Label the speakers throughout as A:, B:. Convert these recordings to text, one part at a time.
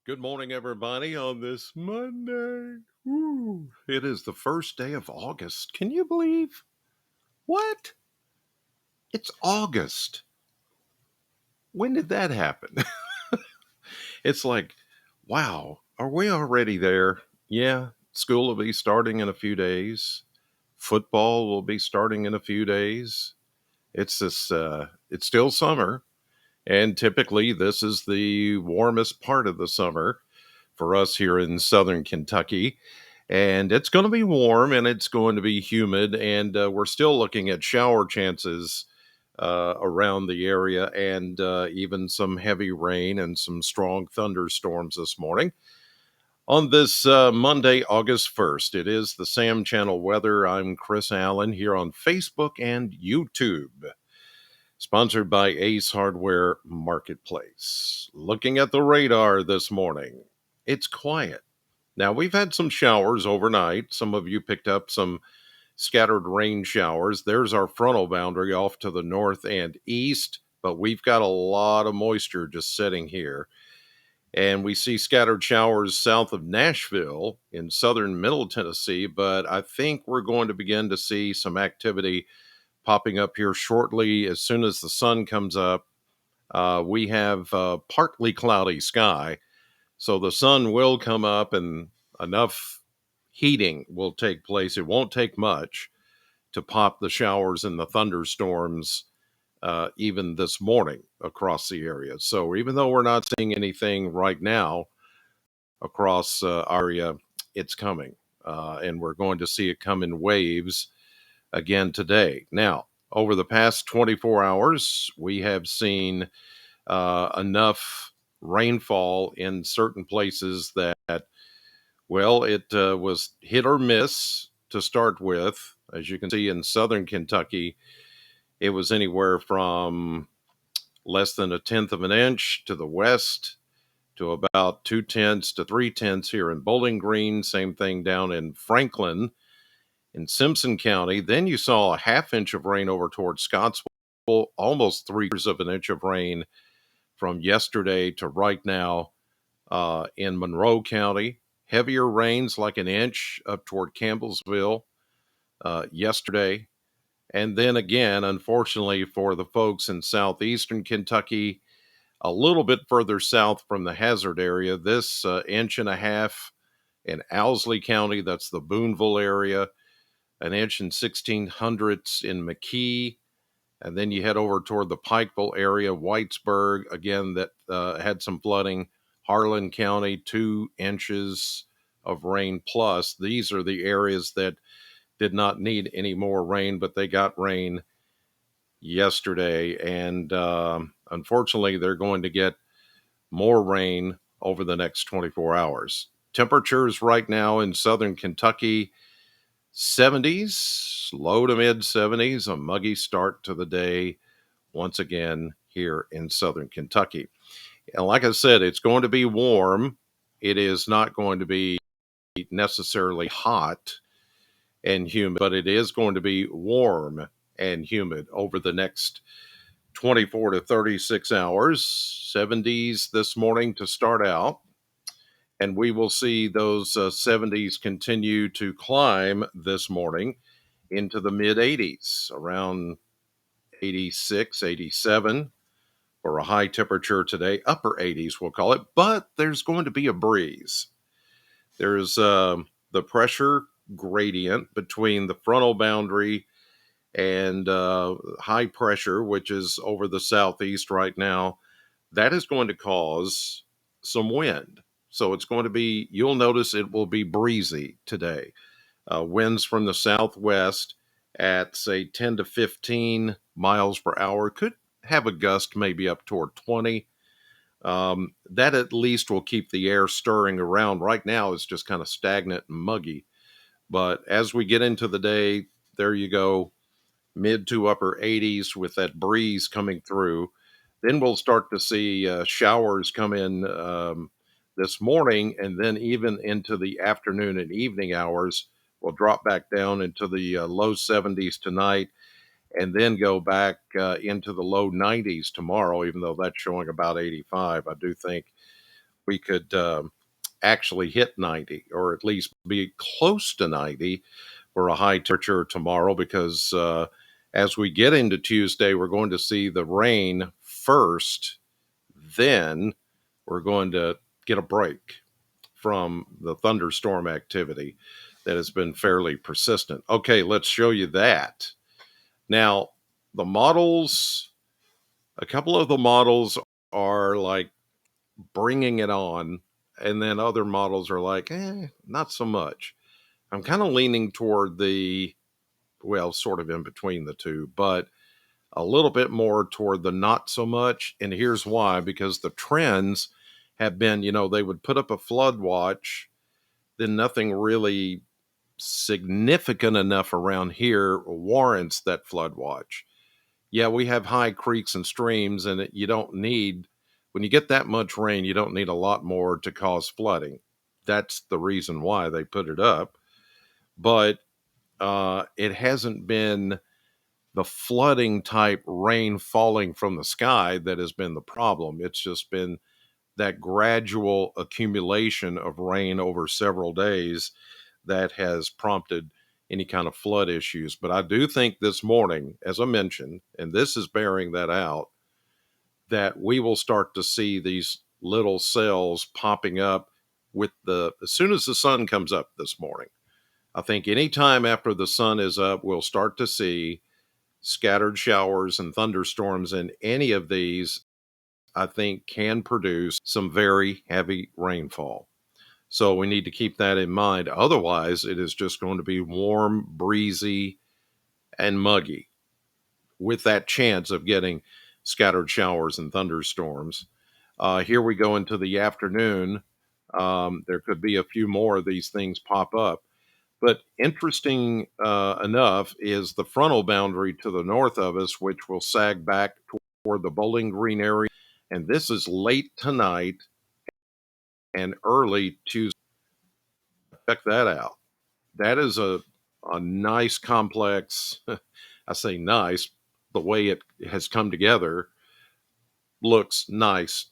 A: Good morning, everybody, on this Monday. Woo. It is the first day of August. Can you believe? What? It's August. When did that happen? It's like, wow, are we already there? Yeah, school will be starting in a few days. Football will be starting in a few days. It's still summer, and typically this is the warmest part of the summer for us here in southern Kentucky. And it's going to be warm and it's going to be humid. And we're still looking at shower chances around the area and even some heavy rain and some strong thunderstorms this morning. On this Monday, August 1st, it is the Sam Channel weather. I'm Chris Allen here on Facebook and YouTube, sponsored by Ace Hardware Marketplace. Looking at the radar this morning, it's quiet. Now, we've had some showers overnight. Some of you picked up some scattered rain showers. There's our frontal boundary off to the north and east, but we've got a lot of moisture just sitting here. And we see scattered showers south of Nashville in southern Middle Tennessee, but I think we're going to begin to see some activity popping up here shortly. As soon as the sun comes up, we have partly cloudy sky. So the sun will come up and enough heating will take place. It won't take much to pop the showers and the thunderstorms even this morning across the area. So even though we're not seeing anything right now across our area, it's coming. And we're going to see it come in waves again today. Now, over the past 24 hours, we have seen enough rainfall in certain places that, well, it was hit or miss to start with. As you can see in southern Kentucky, it was anywhere from less than a tenth of an inch to the west to about 2/10 to 3/10 here in Bowling Green. Same thing down in Franklin in Simpson County. Then you saw a half inch of rain over towards Scottsville, almost 3/4 of an inch of rain from yesterday to right now in Monroe County. Heavier rains, like an inch up toward Campbellsville yesterday. And then again, unfortunately for the folks in southeastern Kentucky, a little bit further south from the hazard area, this inch and a half in Owsley County, that's the Boonville area, an inch and 1600ths in McKee. And then you head over toward the Pikeville area, Whitesburg, again, that had some flooding. Harlan County, 2 inches of rain plus. These are the areas that did not need any more rain, but they got rain yesterday. And unfortunately, they're going to get more rain over the next 24 hours. Temperatures right now in southern Kentucky, 70s, low to mid 70s, a muggy start to the day once again here in southern Kentucky. And like I said, it's going to be warm. It is not going to be necessarily hot and humid, but it is going to be warm and humid over the next 24 to 36 hours. 70s this morning to start out. And we will see those 70s continue to climb this morning into the mid 80s, around 86, 87 for a high temperature today, upper 80s, we'll call it. But there's going to be a breeze. There's the pressure gradient between the frontal boundary and high pressure, which is over the southeast right now. That is going to cause some wind. So it's going to be, you'll notice it will be breezy today. Winds from the southwest at, say, 10 to 15 miles per hour. Could have a gust maybe up toward 20. That at least will keep the air stirring around. Right now, it's just kind of stagnant and muggy. But as we get into the day, there you go, mid to upper 80s with that breeze coming through. Then we'll start to see showers come in this morning, and then even into the afternoon and evening hours. We'll drop back down into the low 70s tonight, and then go back into the low 90s tomorrow, even though that's showing about 85. I do think we could actually hit 90 or at least be close to 90 for a high temperature tomorrow because as we get into Tuesday, we're going to see the rain first. Then we're going to get a break from the thunderstorm activity that has been fairly persistent. Okay, let's show you that. Now, the models, a couple of the models are like bringing it on, and then other models are like, not so much. I'm kind of leaning toward the, well, sort of in between the two, but a little bit more toward the not so much. And here's why, because the trends have been, they would put up a flood watch, then nothing really significant enough around here warrants that flood watch. Yeah, we have high creeks and streams, and you don't need, when you get that much rain, you don't need a lot more to cause flooding. That's the reason why they put it up. But it hasn't been the flooding type rain falling from the sky that has been the problem. It's just been that gradual accumulation of rain over several days that has prompted any kind of flood issues. But I do think this morning, as I mentioned, and this is bearing that out, that we will start to see these little cells popping up as soon as the sun comes up this morning. I think anytime after the sun is up, we'll start to see scattered showers and thunderstorms, and any of these, I think, can produce some very heavy rainfall. So we need to keep that in mind. Otherwise, it is just going to be warm, breezy, and muggy with that chance of getting scattered showers and thunderstorms. Here we go into the afternoon. There could be a few more of these things pop up. But interesting enough is the frontal boundary to the north of us, which will sag back toward the Bowling Green area. And this is late tonight and early Tuesday. Check that out. That is a nice complex. I say nice, the way it has come together looks nice,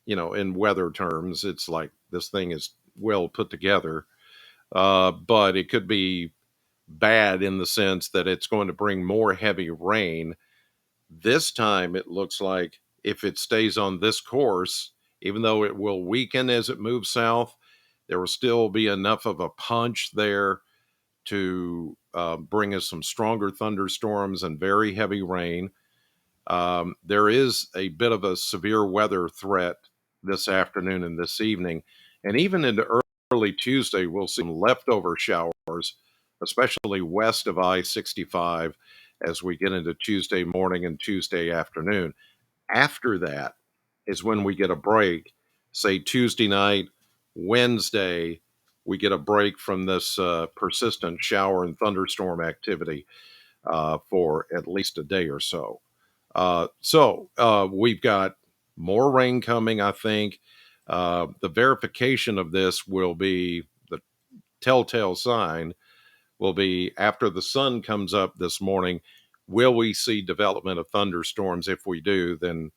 A: in weather terms. It's like this thing is well put together. But it could be bad in the sense that it's going to bring more heavy rain. This time, it looks like if it stays on this course, even though it will weaken as it moves south, there will still be enough of a punch there to bring us some stronger thunderstorms and very heavy rain. There is a bit of a severe weather threat this afternoon and this evening. And even into early Tuesday, we'll see some leftover showers, especially west of I 65 as we get into Tuesday morning and Tuesday afternoon. After that is when we get a break, say Tuesday night, Wednesday, we get a break from this persistent shower and thunderstorm activity for at least a day or so. So we've got more rain coming, I think. The verification of this will be the telltale sign will be after the sun comes up this morning. Will we see development of thunderstorms? If we do, then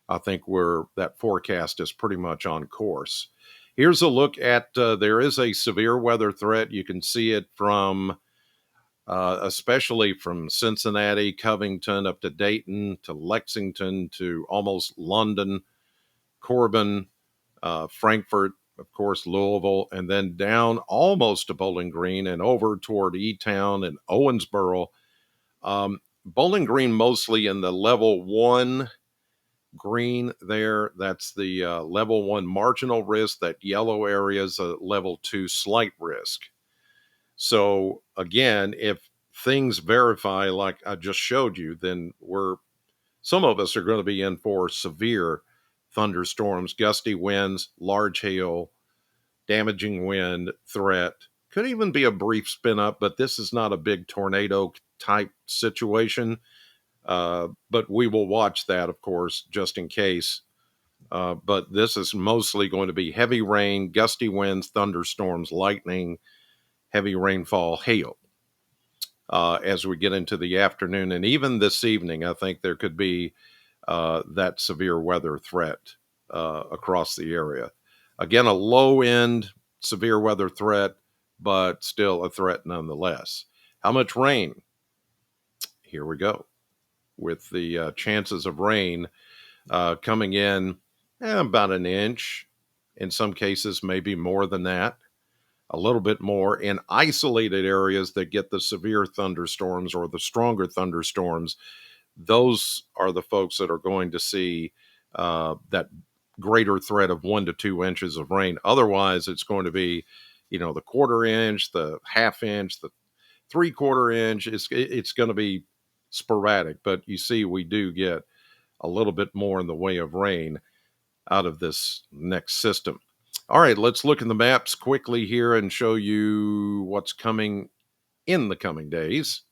A: I think that forecast is pretty much on course. Here's a look at there is a severe weather threat. You can see it from especially from Cincinnati, Covington, up to Dayton, to Lexington, to almost London, Corbin, Frankfort, of course, Louisville, and then down almost to Bowling Green and over toward E-Town and Owensboro. Bowling Green mostly in the level 1 green there. That's the level 1 marginal risk. That yellow area is a level 2 slight risk. So again, if things verify like I just showed you, then some of us are going to be in for severe thunderstorms, gusty winds, large hail, damaging wind threat. Could even be a brief spin up, but this is not a big tornado type situation. But we will watch that, of course, just in case. But this is mostly going to be heavy rain, gusty winds, thunderstorms, lightning, heavy rainfall, hail. As we get into the afternoon and even this evening, I think there could be that severe weather threat across the area. Again, a low end severe weather threat, but still a threat nonetheless. How much rain? Here we go with the chances of rain coming in about an inch. In some cases, maybe more than that, a little bit more in isolated areas that get the severe thunderstorms or the stronger thunderstorms. Those are the folks that are going to see that greater threat of 1 to 2 inches of rain. Otherwise, it's going to be, the quarter inch, the half inch, the 3/4 inch. It's going to be sporadic, but you see, we do get a little bit more in the way of rain out of this next system. All right, let's look at the maps quickly here and show you what's coming in the coming days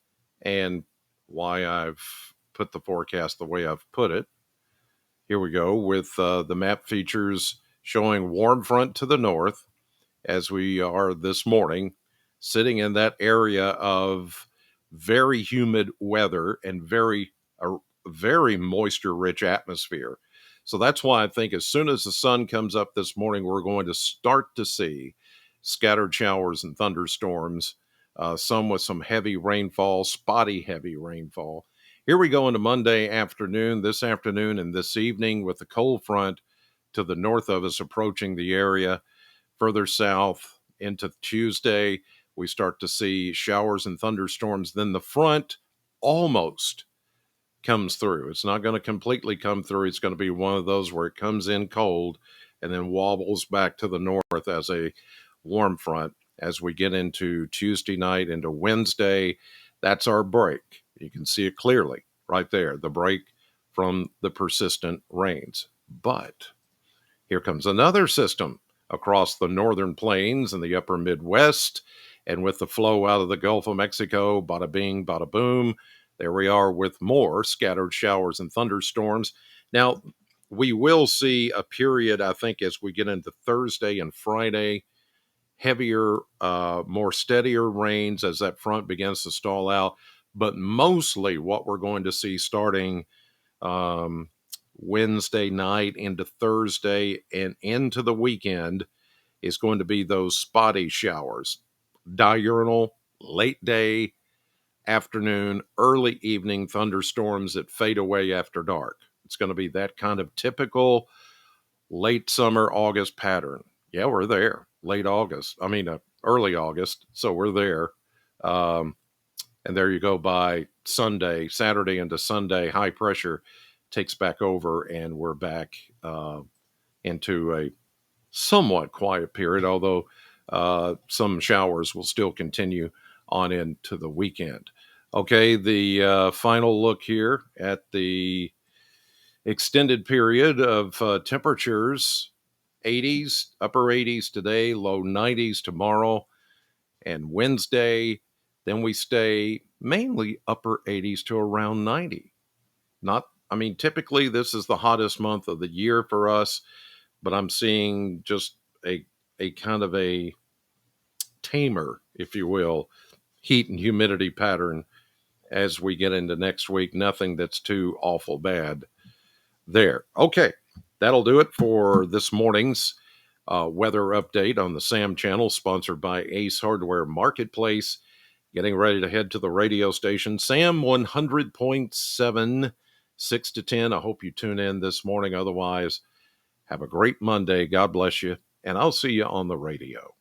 A: and why I've put the forecast the way I've put it. Here we go with the map features showing warm front to the north as we are this morning, sitting in that area of very humid weather and very moisture rich atmosphere. So that's why I think as soon as the sun comes up this morning, we're going to start to see scattered showers and thunderstorms, some with some heavy rainfall, spotty heavy rainfall. Here we go into Monday afternoon, this afternoon and this evening with the cold front to the north of us approaching the area. Further south into Tuesday, we start to see showers and thunderstorms. Then the front almost comes through. It's not going to completely come through. It's going to be one of those where it comes in cold and then wobbles back to the north as a warm front as we get into Tuesday night into Wednesday. That's our break. You can see it clearly right there, the break from the persistent rains. But here comes another system across the northern plains and the upper Midwest. And with the flow out of the Gulf of Mexico, bada bing, bada boom, there we are with more scattered showers and thunderstorms. Now, we will see a period, I think, as we get into Thursday and Friday, heavier, more steadier rains as that front begins to stall out. But mostly what we're going to see starting Wednesday night into Thursday and into the weekend is going to be those spotty showers, diurnal, late day, afternoon, early evening thunderstorms that fade away after dark. It's going to be that kind of typical late summer August pattern. Yeah, we're there. Early August. So we're there. And there you go by Sunday, Saturday into Sunday, high pressure takes back over and we're back into a somewhat quiet period, although some showers will still continue on into the weekend. Okay, the final look here at the extended period of temperatures, 80s, upper 80s today, low 90s tomorrow and Wednesday. Then we stay mainly upper 80s to around 90. Typically this is the hottest month of the year for us, but I'm seeing just a kind of a tamer, if you will, heat and humidity pattern as we get into next week. Nothing that's too awful bad there. Okay, that'll do it for this morning's weather update on the SAM channel, sponsored by Ace Hardware Marketplace. Getting ready to head to the radio station, SAM 100.7, 6 to 10. I hope you tune in this morning. Otherwise, have a great Monday. God bless you, and I'll see you on the radio.